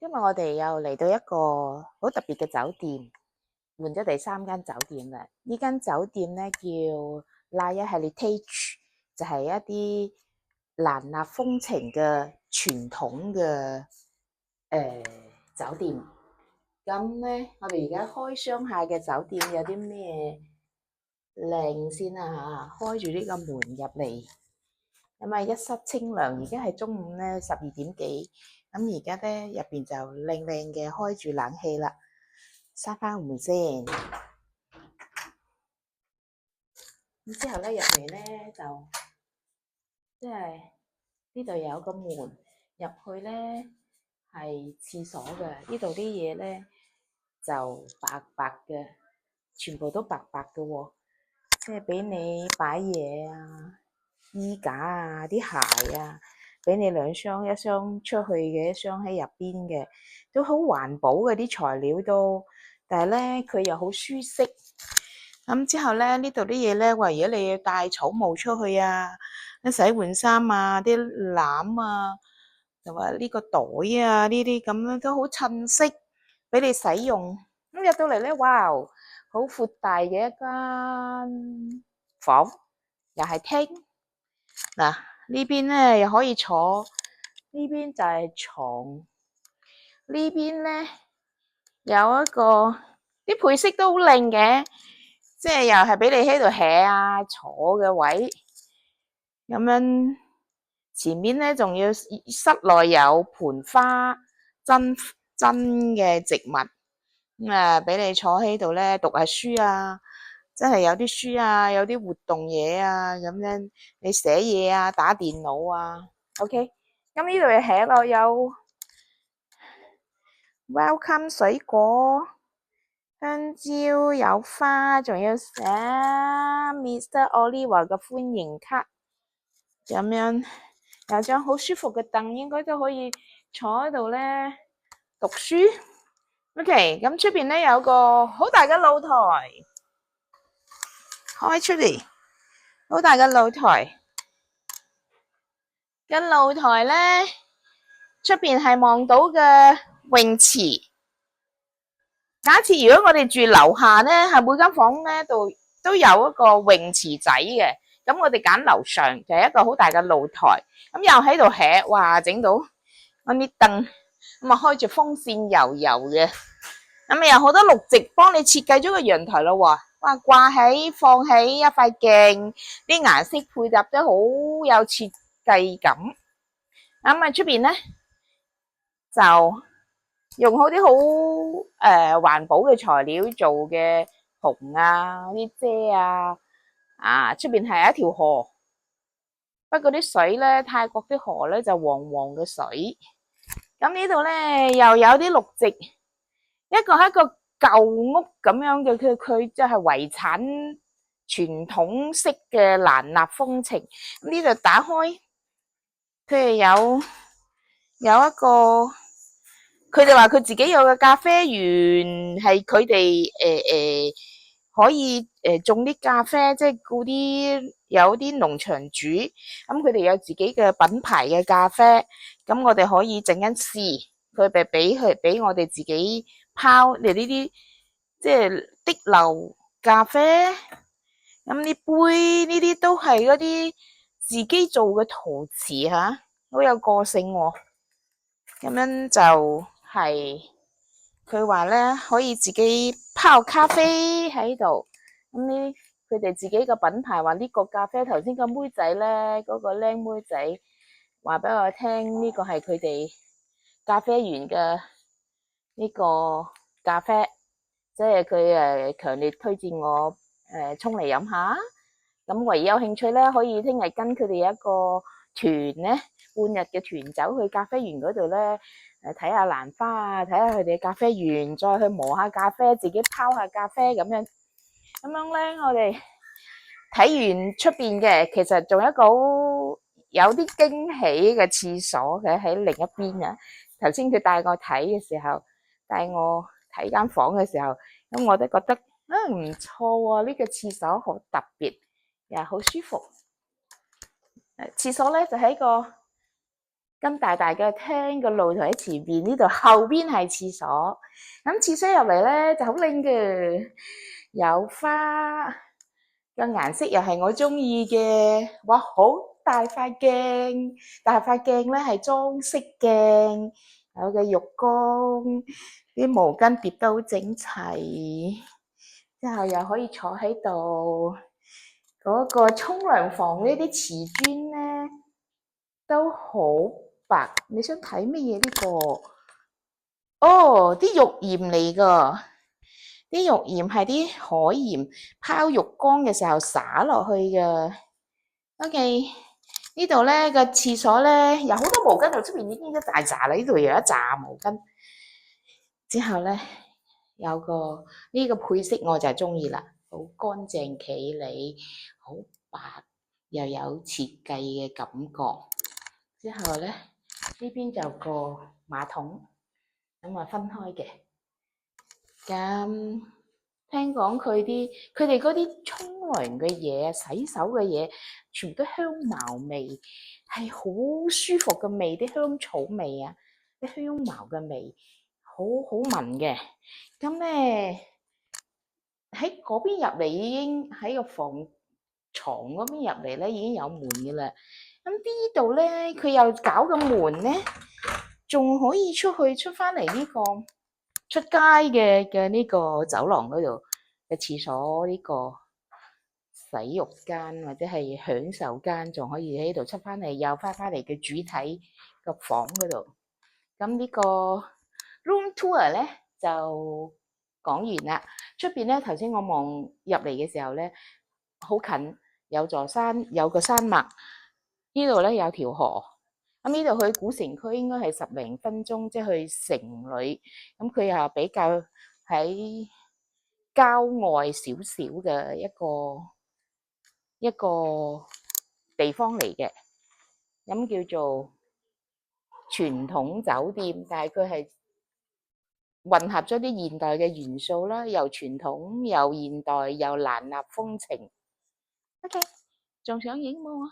今日我哋又嚟到一個好特別嘅酒店，換咗第三間酒店啦。呢間酒店咧叫 Laya Heritage，就係一啲蘭納風情嘅傳統嘅酒店。咁咧，我哋而家開箱下嘅酒店有啲咩靚先啊嚇，開住呢個門入嚟。咁啊，一室清涼，而家係中午咧12點幾，咁而家咧入邊就靚靚嘅，開住冷氣啦，閂翻門先。咁之後咧入嚟咧就即係呢度有個門入去咧係廁所嘅，呢度啲嘢咧就白白嘅，全部都白白嘅喎，即係俾你擺嘢啊。衣架啊，啲鞋啊，俾你兩箱，一箱出去嘅，一箱喺入邊嘅，都好環保嘅啲材料都，但係咧佢又好舒適。咁之後咧呢度啲嘢咧，話如果你要帶草帽出去啊，啲洗換衫啊，啲籃啊，就話呢個袋啊，呢啲咁樣都好襯色，俾你使用。咁入到嚟咧，哇，好闊大嘅一間房，又係廳。嗱，呢邊咧又可以坐，呢邊就係床，呢邊咧有一個啲配飾都好靚嘅，即係又係俾你喺度 hea 啊坐嘅位，咁樣前面咧仲要室內有盆花真嘅植物，咁啊俾你坐喺度咧讀下書啊。真係有啲書啊，有啲活動嘢啊，咁樣你寫嘢啊，打電腦啊 ，OK。咁呢度嘅寫落有 welcome 水果、香蕉、有花，仲要寫 Mr. Oliver 嘅歡迎卡，咁樣有張好舒服嘅凳，應該都可以坐喺度咧讀書。OK，咁出邊咧有個好大嘅露台。開出嚟，好大嘅露台。嘅露台咧，出邊係望到嘅泳池。假設如果我哋住樓下咧，係每間房咧度都有一個泳池仔嘅。咁我哋揀樓上就係一個好大嘅露台。咁又喺度 hea，哇！整到嗰啲凳，咁啊開住風扇油油嘅。咁啊有好多綠植幫你設計咗個陽台咯喎。哇！掛起放起一塊鏡，啲顏色配搭得好有設計感。咁啊出邊咧就用好啲好環保嘅材料做嘅熊啊，啲遮啊，出邊係一條河，不過啲水咧，泰國啲河咧就黃黃嘅水。咁呢度咧又有啲綠植，一個係一個舊屋咁樣嘅，佢即係遺產傳統式嘅蘭納風情。咁呢度打開，佢係有一個，佢哋話佢自己有個咖啡園，係佢哋可以種啲咖啡，即係嗰啲有啲農場主，咁佢哋有自己嘅品牌嘅咖啡，咁我哋可以陣間試，佢哋俾我哋自己泡你呢啲即係滴流咖啡，咁呢杯呢啲都係嗰啲自己做嘅陶瓷吓，好有個性喎。咁樣就係佢話咧，可以自己泡咖啡喺度。咁呢，佢哋自己嘅品牌話呢個咖啡，頭先個妹仔咧，嗰個靚妹仔話俾我聽，呢個係佢哋咖啡園嘅呢個咖啡，即係佢強烈推薦我沖嚟飲下。咁唯有興趣咧，可以聽日跟佢哋一個團咧，半日嘅團走去咖啡園嗰度咧，睇下蘭花啊，睇下佢哋咖啡園，再去磨下咖啡，自己泡下咖啡咁樣。咁樣咧，我哋睇完出邊嘅，其實仲有一個有啲驚喜嘅廁所嘅喺另一邊啊。頭先佢帶我睇嘅時候，帶我睇間房嘅時候，咁我都覺得唔錯喎，呢個廁所好特別，又好舒服。廁所咧就喺個咁大大嘅廳個露台喺前邊，呢度後邊係廁所。咁廁所入嚟咧就好靚嘅，有花個顏色又係我中意嘅。哇，好大塊鏡，大塊鏡咧係裝飾鏡，有個浴缸，啲毛巾疊得好整齊，之後又可以坐喺度。嗰個沖涼房呢啲瓷磚咧都好白，你想睇乜嘢呢個？哦，啲浴鹽嚟噶，啲浴鹽係啲海鹽泡浴缸嘅時候灑落去嘅。OK，呢度咧個廁所咧有好多毛巾，度出邊已經一大紮啦，呢度又一紮毛巾。之後咧有個呢個配色我就中意啦，好乾淨企理，好白又有設計嘅感覺。之後咧呢邊就個馬桶，咁啊分開嘅。咁聽講佢哋嗰啲沖涼嘅嘢、洗手嘅嘢，全部都香茅味，係好舒服嘅味，啲香草味啊，啲香茅嘅味，好好聞嘅。咁咧喺嗰邊入嚟已經喺個房床嗰邊入嚟咧已經有門嘅啦。咁呢度咧佢又搞個門咧，仲可以出翻嚟呢個出街嘅呢個走廊嗰度嘅廁所，呢個洗浴間或者係享受間，仲可以喺度出翻嚟又翻嚟嘅主體個房嗰度。咁呢個 room tour 咧就講完啦。出邊咧頭先我望入嚟嘅時候咧，好近，有座山，有個山脈。呢度咧有條河。咁呢度去古城區應該係10零分鐘，即係去城裏。咁佢又比較喺郊外少少嘅一個地方嚟嘅。咁叫做傳統酒店，但係佢係混合咗啲現代嘅元素啦，又傳統又現代又蘭納風情。OK，仲想影冇啊？